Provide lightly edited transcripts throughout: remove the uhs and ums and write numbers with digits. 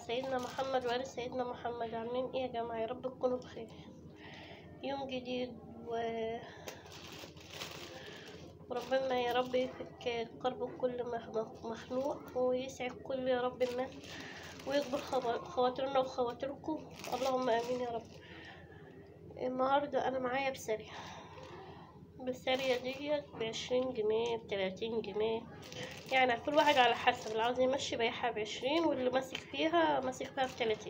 سيدنا محمد وآل سيدنا محمد. عاملين ايه يا جماعة؟ يا رب تكونوا بخير. يوم جديد وربنا يا رب يفك كرب كل مخلوق ويسعد كل يا رب الناس ويكبر خواطرنا وخواطركم، اللهم امين يا رب. النهارده انا معايا بالسارية ديت ب20 جنيه ب30 جنيه، يعني كل واحد على حسب، اللي عاوز يمشي بيعها ب20 واللي ماسك فيها ب30.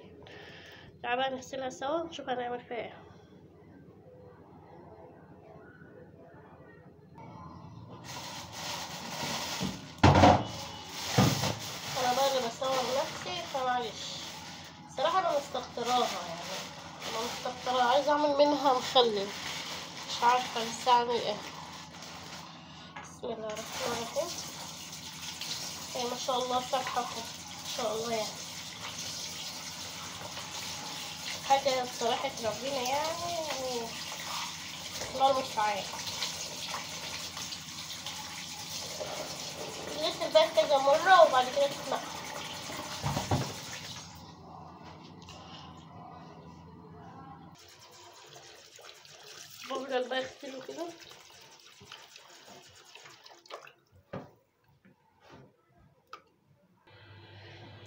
تعالى بقى نغسلها سوا نشوف هنعمل فيها ايه. انا بقى اللي بصور نفسي فمعلش، صراحة انا مستكتراها، يعني انا مستكتراها، عايزة اعمل منها مخلل، مش عارفة لسه اعمل ايه. بسم الله الرحمن الرحيم. هي ما شاء الله صراحة ما شاء الله، يعني حاجة بصراحة ربنا، يعني الله المستعان. تغسل بقى كذا مرة وبعد كده تتنقع. بفضل بقى اغسله كده.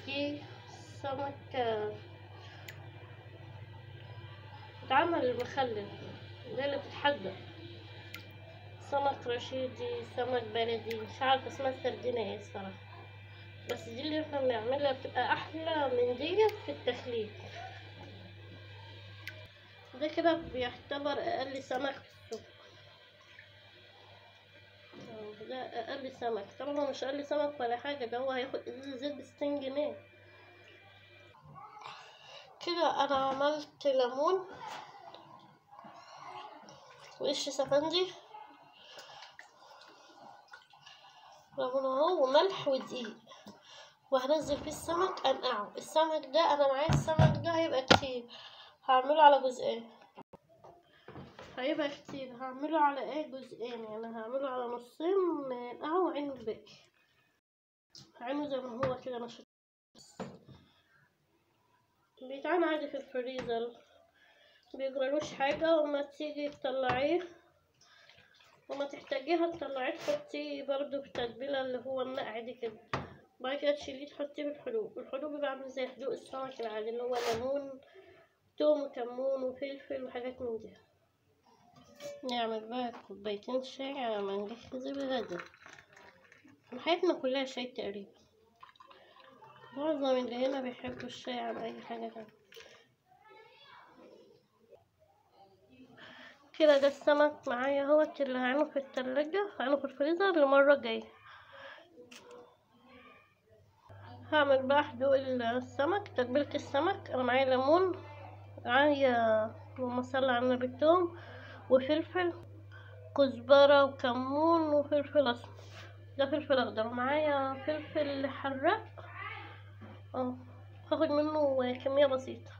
في سمك بتعمل المخلل ده اللي بتتحدى، سمك رشيدي، سمك بلدي، مش عارفه اسمها السردينة ايه الصراحه، بس دي اللي احنا بنعملها بتبقى احلى من دي في التخليل. ده كده بيعتبر اقل سمك في السوق، ده اقل سمك. طبعا هو مش اقل سمك ولا حاجه، ده هو هياخد ازازه زيت ب60 جنيه. كده انا عملت ليمون وقش سفندي، ليمون اهو وملح ودقيق، وهنزل فيه السمك انقعه. السمك ده انا معايا السمك ده هيبقى كتير، هعمله على جزئين، هيبقى كتير هعمله على ايه جزئين، يعني هعمله على نصين نقعه وعينه الباقي، هعينه زي ما هو كده نشط. بيتعان عادي في الفريزر، مبيجرالوش حاجة، وما تيجي تطلعيه وما تحتاجيها تطلعيه تحطيه برضو في تتبيلة اللي هو النقع دي كده، بعد كده تشيليه تحطيه بالحلوب. الحلوب بيبقى عامل زي حدوق السمك العادي، اللي هو ليمون توم وكمون وفلفل وحاجات من دي. نعمل بقى كوبايتين شاي على ما نجهز الغدا. حياتنا كلها شاي تقريبا، معظم اللي هنا بيحبوا الشاي على اي حاجة تانية. كده ده السمك معايا اهوت، اللي هعينه في التلاجة، هعينه في الفريزر للمرة الجاية. هعمل بقى حدوق السمك، تتبيلة السمك. انا معايا ليمون، معايا اللهم صل على النبي توم وفلفل، كزبرة وكمون وفلفل اسمر، ده فلفل اخضر، ومعايا فلفل حراق هاخد منه كمية بسيطة.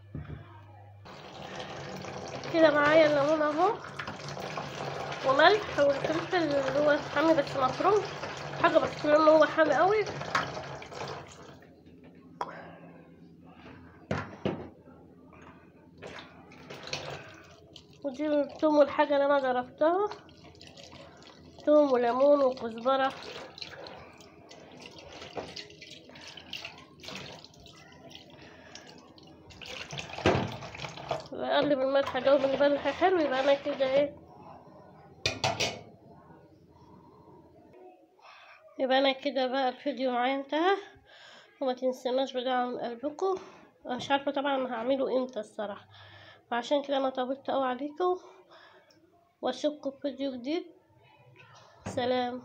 كده معايا الليمون اهو وملح والفلفل اللي هو حامي بس مفروم، حاجة بس لانه هو حامي قوي. ودي الثوم والحاجة اللي انا ضربتها، ثوم وليمون وكزبرة. بقلب الملح ده وبالملح حلو، يبقى انا كده ايه، يبقى انا كده بقى الفيديو معايا انتهى. وما تنسوناش بدعم قلبكم، مش عارفه طبعا هعمله امتى الصراحه، فعشان كده انا طولت قوي عليكم، واشوفكم في فيديو جديد. سلام.